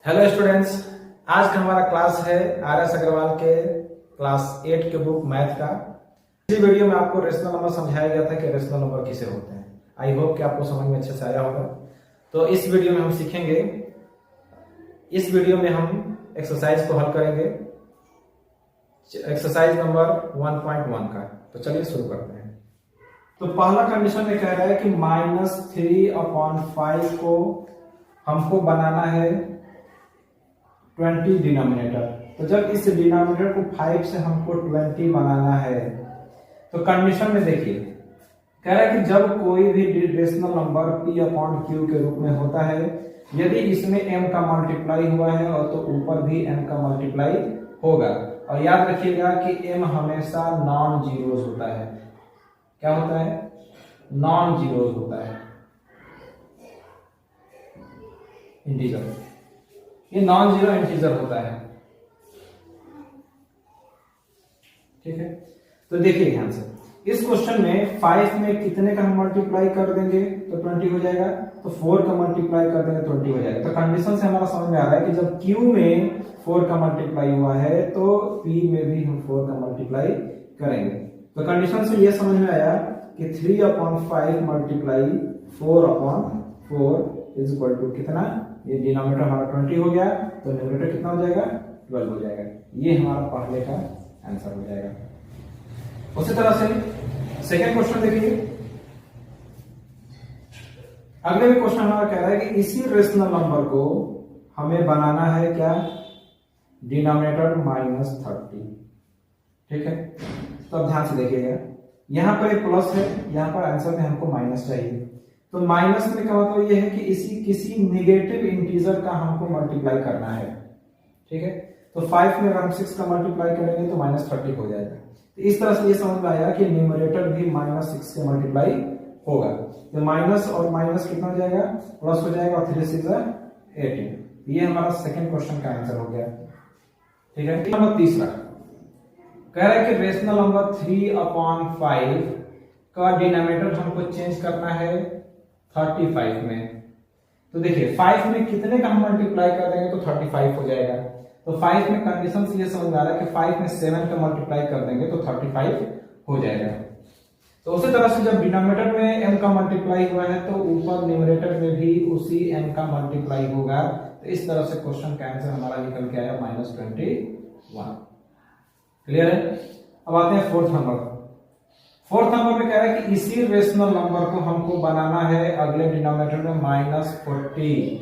Hello students, आज का हमारा क्लास है आर.एस. अग्रवाल के क्लास 8 के बुक मैथ का। इस वीडियो में आपको रेशनल नंबर समझाया गया था कि रेशनल नंबर किसे होते हैं। आई होप कि आपको समझ में अच्छे से आया होगा। तो इस वीडियो में हम सीखेंगे, इस वीडियो में हम एक्सरसाइज को हल करेंगे, एक्सरसाइज नंबर 1.1 का। तो चलिए शुरू करते हैं। तो पहला कंडीशन में कह रहा है कि -3/5 को हमको बनाना है 20 डिनोमिनेटर। तो जब इस डिनोमिनेटर को 5 से हमको 20 बनाना है, तो कंडीशन में देखिए कह रहा है कि जब कोई भी रेशनल नंबर p/q के रूप में होता है, यदि इसमें m का मल्टीप्लाई हुआ है और तो ऊपर भी m का मल्टीप्लाई होगा। और याद रखिएगा कि m हमेशा नॉन जीरोज होता है। क्या होता है? नॉन जीरोज होता है, इंटीजर। ये नॉन जीरो इंटीजर होता है। ठीक है, तो देखिए ध्यान से, इस क्वेश्चन में 5 में कितने का हम मल्टीप्लाई कर देंगे तो 20 हो जाएगा, तो 4 का मल्टीप्लाई कर देंगे तो 20 हो जाएगा। तो कंडीशन से हमारा समझ में आ रहा है कि जब Q में 4 का मल्टीप्लाई हुआ है तो P में भी हम 4 का मल्टीप्लाई करेंगे। तो कंडीशन से यह समझ में आया कि 3/5 मल्टीप्लाई 4/4 इज इक्वल टू कितना? ये डिनोमिनेटर हमारा 20 हो गया, तो न्यूमरेटर कितना हो जाएगा? 12 हो जाएगा। ये हमारा पहले का आंसर हो जाएगा। उसी तरह से सेकंड क्वेश्चन देखिए। अगले भी क्वेश्चन हमारा कह रहा है कि इसी रेशनल नंबर को हमें बनाना है क्या? डिनोमिनेटर -30। ठीक है, तो अब ध्यान से देखिएगा, यहां पर एक प्लस है, यहां पर आंसर में हमको माइनस चाहिए। तो माइनस में का मतलब ये है कि किसी निगेटिव इंटीजर का हमको मल्टीप्लाई करना है। ठीक है, तो 5 में अगर हम 6 का मल्टीप्लाई करेंगे तो -30 हो जाएगा। तो इस तरह से ये समझ में आया कि न्यूमरेटर भी -6 से मल्टीप्लाई होगा। तो माइनस और माइनस कितना हो जाएगा? प्लस हो जाएगा, और 3 6 18। ये हमारा सेकंड क्वेश्चन का आंसर हो गया। ठीक है, नंबर तीसरा कह रहा है कि रेशनल नंबर 3/5 का डिनोमिनेटर हमको चेंज करना है 35 में। तो देखिए 5 में कितने का हम मल्टीप्लाई कर देंगे तो 35 हो जाएगा। तो 5 में कंडीशन से ये समझ आ रहा है कि 5 में 7 का मल्टीप्लाई कर देंगे तो 35 हो जाएगा। तो उसी तरह से जब डिनोमिनेटर में m का मल्टीप्लाई हुआ है तो ऊपर न्यूमरेटर में भी उसी m का मल्टीप्लाई होगा। तो इस तरह से क्वेश्चन का आंसर हमारा निकल के आया -21। क्लियर है? अब आते हैं फोर्थ नंबर। फोर्थ नंबर में कह रहा है कि इसी रेशनल नंबर को हमको बनाना है अगले डिनोमिनेटर में -40।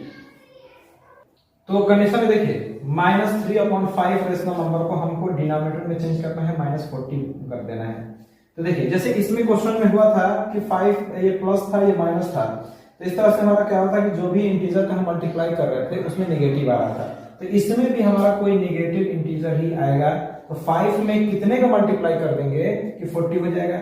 तो कंडीशन में देखिए -3/5 रेशनल नंबर को हमको डिनोमिनेटर में चेंज करना है, -40 कर देना है। तो देखिए जैसे इसमें क्वेश्चन में हुआ था कि 5 ये प्लस था, ये माइनस था, तो इस तरह से हमारा क्या होता है कि जो भी इंटीजर का हम मल्टीप्लाई कर रहे थे उसमें नेगेटिव आ रहा था। तो इसमें भी हमारा कोई नेगेटिव इंटीजर ही आएगा। तो 5 में कितने का मल्टीप्लाई कर देंगे कि 40 हो जाएगा।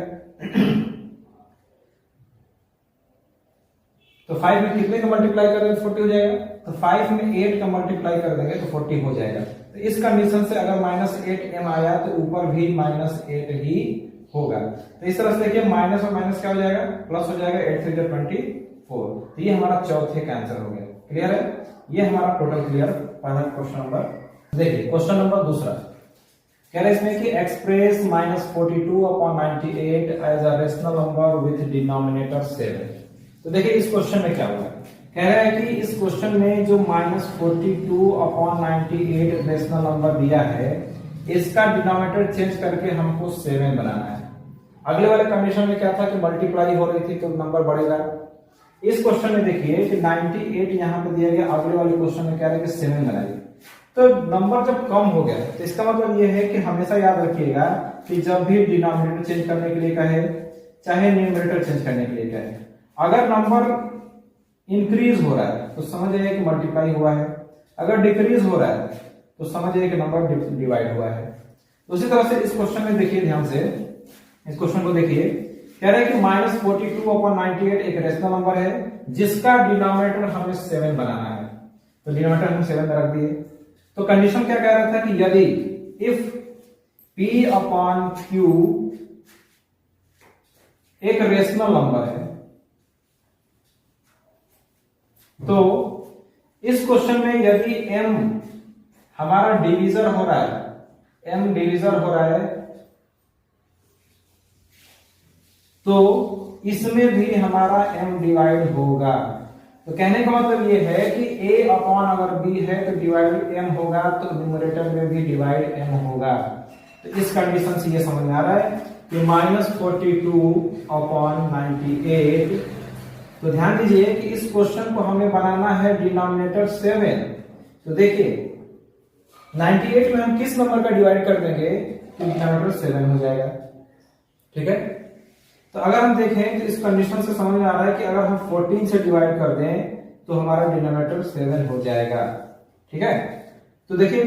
तो 5 में कितने का मल्टीप्लाई कर देंगे तो 40 हो जाएगा। तो 5 में 8 का मल्टीप्लाई कर देंगे तो 40 हो जाएगा। तो इस कंडीशन से अगर -8m आया तो ऊपर भी -8 ही होगा। तो इस तरह से देखिए माइनस और माइनस क्या हो जाएगा? प्लस हो जाएगा। 8 3 24। तो ये हमारा चौथे का आंसर हो गया। क्लियर है? ये हमारा टोटल क्लियर पहला क्वेश्चन नंबर। देखिए क्वेश्चन नंबर दूसरा कह रहे हैं इसमें कि express -42/98 as a rational number with denominator 7। तो देखिए इस क्वेश्चन में क्या हुआ, कह रहा है कि इस क्वेश्चन में जो -42/98 रेशनल नंबर दिया है, इसका डिनोमिनेटर चेंज करके हमको 7 बनाना है। अगले वाले कंडीशन में क्या था कि मल्टीप्लाई हो रही थी तो नंबर बढ़ेगा। इस क्वेश्चन में देखिए कि 98 यहां पे दिया गया, अगले वाले क्वेश्चन में क्या है कि 7 बनाइए। तो नंबर जब कम हो गया तो इसका मतलब यह है कि हमेशा याद रखिएगा कि जब भी डिनोमिनेटर चेंज करने के लिए कहे चाहे न्यूमरेटर चेंज करने के लिए कहे, अगर नंबर इंक्रीज हो रहा है तो समझ जाइए कि मल्टीप्लाई हुआ है, अगर डिक्रीज हो रहा है तो समझ जाइए कि नंबर डिवाइड हुआ है। तो उसी तरह से इस क्वेश्चन में देखिए ध्यान से, इस क्वेश्चन को देखिए, कह रहे हैं कि -42/98 एक रेशनल नंबर है जिसका डिनोमिनेटर हमें 7 बनाना है। तो डिनोमिनेटर हम 7 रख दिए। तो कंडीशन क्या कह रहा था कि यदि इफ p/q एक रेशनल नंबर है तो इस क्वेश्चन में यदि m हमारा डिवीजर हो रहा है, m डिवीजर हो रहा है, तो इसमें भी हमारा m डिवाइड होगा। तो कहने का मतलब ये है कि a अपॉन अगर b है तो डिवाइड m होगा, तो न्यूमरेटर में भी डिवाइड m होगा। तो इस कंडीशन से ये समझ में आ रहा है कि -42 अपॉन 98। तो ध्यान दीजिए कि इस क्वेश्चन को हमें बनाना है डिनोमिनेटर 7। तो देखिए 98 में हम किस नंबर का डिवाइड कर देंगे तो डिनोमिनेटर 7 हो जाएगा। ठीक है, तो अगर हम देखें तो इस कंडीशन से समझ में आ रहा है कि अगर हम 14 से डिवाइड कर दें तो हमारा डिनोमिनेटर 7 हो जाएगा। ठीक है, तो देखिए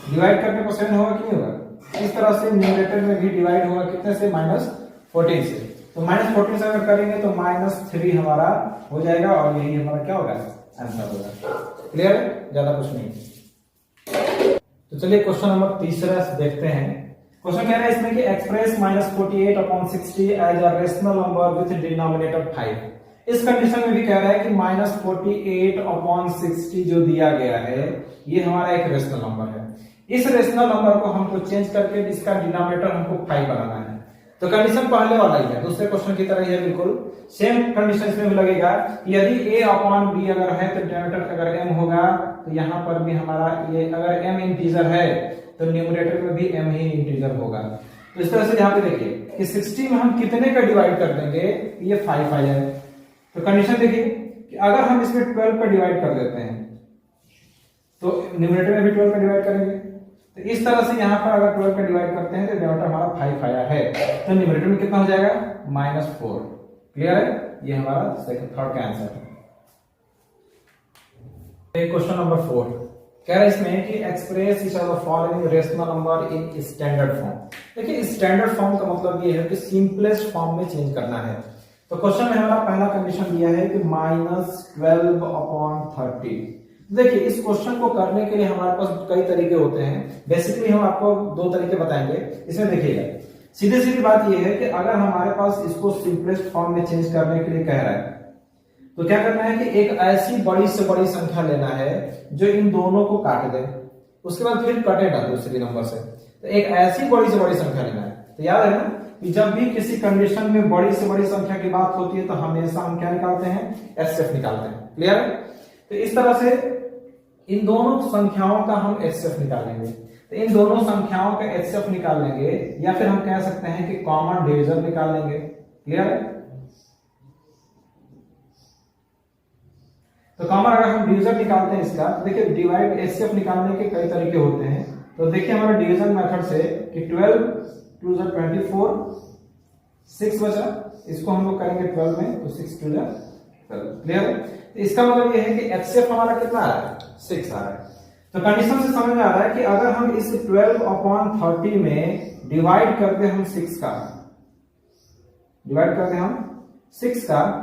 डिवाइड करने पर 7 होगा कि नहीं होगा। इस तरह से न्यूमरेटर में भी डिवाइड होगा कितने से, -14 से। तो -14 से अगर करेंगे तो -3 हमारा हो जाएगा और यही हमारा क्या होगा, आंसर होगा। क्लियर है, ज्यादा कुछ नहीं। तो चलिए क्वेश्चन नंबर तीसरा देखते हैं। क्वेश्चन कह रहा है इसमें कि express -48 upon 60 as a rational number with denominator 5। इस कंडीशन में भी कह रहा है कि -48 अपॉन 60 जो दिया गया है ये हमारा एक रेशनल नंबर है। इस रेशनल नंबर को हमको चेंज करके इसका डिनोमिनेटर हमको 5 बनाना है। तो कंडीशन पहले वाला ही है, दूसरे क्वेश्चन की तरह ही है, बिल्कुल सेम कंडीशन इसमें भी लगेगा। यदि a अपॉन b अगर है तो डिनोमिनेटर अगर m होगा, तो यहाँ पर भी हमारा ये अगर m इंटीजर है तो न्यूमरेटर में भी m ही इंटीजर होगा। तो इस तरह से यहाँ पे देखिए कि 60 में हम कितने का डिवाइड कर देंगे, ये 5 आ जाए। तो कंडीशन देखिए कि अगर हम इसमें 12 का डिवाइड कर देते हैं तो न्यूमरेटर में भी 12 का डिवाइड करेंगे। तो इस तरह से यहाँ पर अगर 12 का डिवाइड करते हैं तो डिनोमिनेटर हमारा 5 आया है, तो न्यूमरेटर में कितना हो जाएगा, -4। क्लियर है, ये हमारा थर्ड का आंसर है। क्वेश्चन नंबर 4 कह रहा है इसमें कि express each of the following rational number in standard form. देखिए स्टैंडर्ड फॉर्म का मतलब ये है कि सिंपलेस्ट फॉर्म में चेंज करना है। तो क्वेश्चन में हमारा पहला कंडीशन दिया है कि -12 अपॉन 30। देखिए इस क्वेश्चन को करने के लिए हमारे पास कई तरीके होते हैं। बेसिकली हम आपको 2 तरीके बताएंगे। इसमें देखिएगा सीधी सीधी बात यह है कि अगर हमारे पास इसको सिंपलेस्ट फॉर्म में चेंज करने के लिए कह रहा है तो क्या करना है कि एक ऐसी बड़ी से बड़ी संख्या लेना है जो इन दोनों को काट दे, उसके बाद फिर कटेगा दूसरी नंबर से। तो एक ऐसी बड़ी से बड़ी संख्या लेना है। तो याद है ना कि जब भी किसी कंडीशन में बड़ी से बड़ी संख्या की बात होती है तो हमेशा हम क्या निकालते हैं, एचसीएफ निकालते हैं। क्लियर है, तो इस तरह से इन दोनों संख्याओं का हम एचसीएफ निकालेंगे। तो इन दोनों संख्याओं का एचसीएफ निकाल लेंगे या फिर हम कह सकते हैं कि कॉमन डिवीजर निकाल लेंगे। क्लियर है, तो कॉमन अगर हम डिवीजन निकालते हैं इसका, तो देखिए डिवाइड एचसीएफ निकालने के कई तरीके होते हैं। तो देखिए हमारे डिवीजन मेथड से कि 12 2 24 6 बचा, इसको हम लोग करेंगे 12 में, तो 6 2 12। क्लियर है, तो इसका मतलब ये है कि एचसीएफ हमारा कितना आ रहा है, 6 आ रहा है। तो कंडीशन से समझ में आ रहा है कि अगर हम इस 12 अपॉन 30 में डिवाइड करते हम 6 का, डिवाइड करते हम 6 का,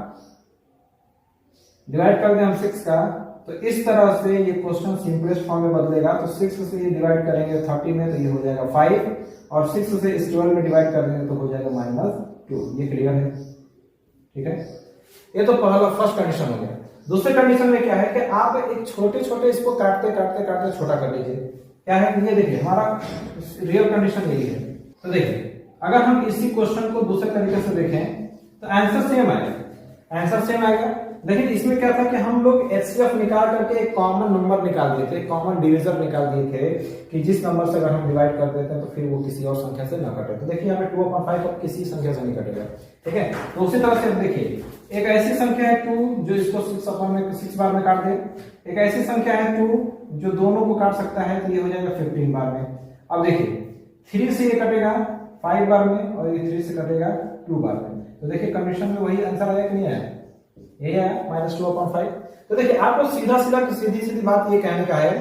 डिवाइड कर दें हम 6 का, तो इस तरह से ये क्वेश्चन सिंपलेस्ट फॉर्म में बदलेगा। तो 6 से ये डिवाइड करेंगे 30 में तो ये हो जाएगा 5, और 6 से इस 12 में डिवाइड कर देंगे तो हो जाएगा -2। ये क्लियर है, ठीक है। ये तो पहला फर्स्ट कंडीशन हो गया। दूसरे कंडीशन में क्या है कि आप एक छोटे छोटे इसको काटते काटते काटते छोटा कर लीजिए। क्या है, ये देखिए हमारा रियल कंडीशन यही है। तो देखिए अगर हम इसी क्वेश्चन को दूसरे तरीके से देखें तो आंसर सेम आएगा, आंसर सेम आएगा। लेकिन इसमें क्या था कि हम लोग एचसीएफ निकाल करके एक कॉमन नंबर निकाल दिए थे, कॉमन डिवीजर निकाल दिए थे कि जिस नंबर से अगर हम डिवाइड कर देते हैं तो फिर वो किसी और संख्या से ना कटे। तो देखिए यहाँ पे 2/5 अब किसी संख्या से नहीं कटेगा, ठीक है। तो उसी तरह से देखिए एक ऐसी संख्या है 2 जो इसको 6 बार में काट दे, एक ऐसी संख्या है 2 जो दोनों को काट सकता है, तो ये हो जाएगा 15 बार में। अब देखिए 3 से ये कटेगा 5 बार में और ये 3 से कटेगा 2 बार में। तो देखिए कंडीशन में वही आंसर आया कि नहीं आया, ये है -2/5। तो देखिए आपको सीधा सीधा सीधी सीधी बात ये कहने का है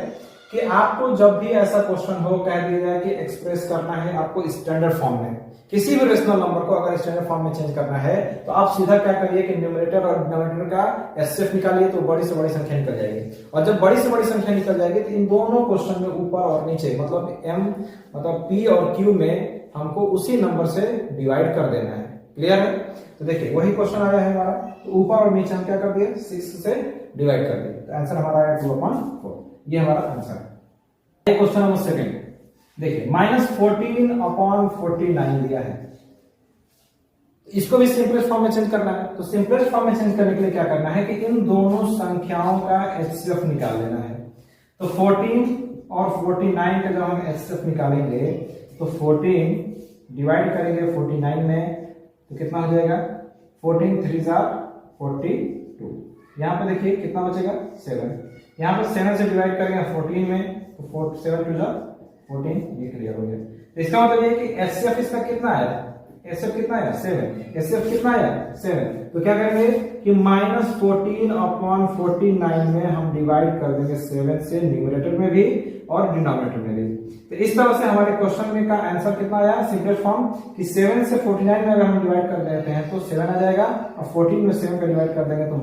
कि आपको जब भी ऐसा क्वेश्चन हो कह दिया जाए कि एक्सप्रेस करना है आपको स्टैंडर्ड फॉर्म में, किसी भी रेशनल नंबर को अगर स्टैंडर्ड फॉर्म में चेंज करना है तो आप सीधा क्या करिए कि न्यूमरेटर और डिनोमिनेटर का एचसीएफ निकालिए, तो बड़ी से बड़ी संख्या निकल जाएगी। और जब बड़ी से बड़ी संख्या निकल जाएगी तो इन दोनों क्वेश्चन में ऊपर और नीचे मतलब पी और क्यू में हमको उसी नंबर से डिवाइड कर देना है। क्लियर है, तो देखिए वही क्वेश्चन आया है हमारा, तो ऊपर और नीचे हम क्या कर दिए 6 से डिवाइड कर दिए। तो आंसर हमारा आएगा 2/4। ये हमारा आंसर है। क्वेश्चन नंबर सेकंड देखिए, -14/49 दिया है, इसको भी सिंपलेस्ट फॉर्म में चेंज करना है। तो सिंपलेस्ट फॉर्म में चेंज करने के लिए क्या करना है कि इन दोनों संख्याओं का एचसीएफ निकाल लेना है। तो 14 और 49 का जब हम एचसीएफ निकालेंगे तो 14 डिवाइड करेंगे 49 में तो कितना हो जाएगा, 14 3 42। यहां पे देखिए कितना बचेगा 7, यहां पे 7 से डिवाइड करेंगे 14 में तो 7 2 14, ये क्लियर हो गया। तो इसका मतलब ये कि एचसीएफ इसका कितना आया, एचसीएफ कितना आया 7, एचसीएफ कितना आया 7। तो क्या करेंगे कि -14/49 में हम डिवाइड कर देंगे 7 से, न्यूमरेटर में भी और डिनोमिनेटर में भी। तो इस तरह से हमारे क्वेश्चन में का आंसर कितना आया, सिंपलेस्ट फॉर्म कि 7 से 49 में अगर हम डिवाइड कर देते हैं तो 7 आ जाएगा और 14 में 7 का डिवाइड कर देंगे तो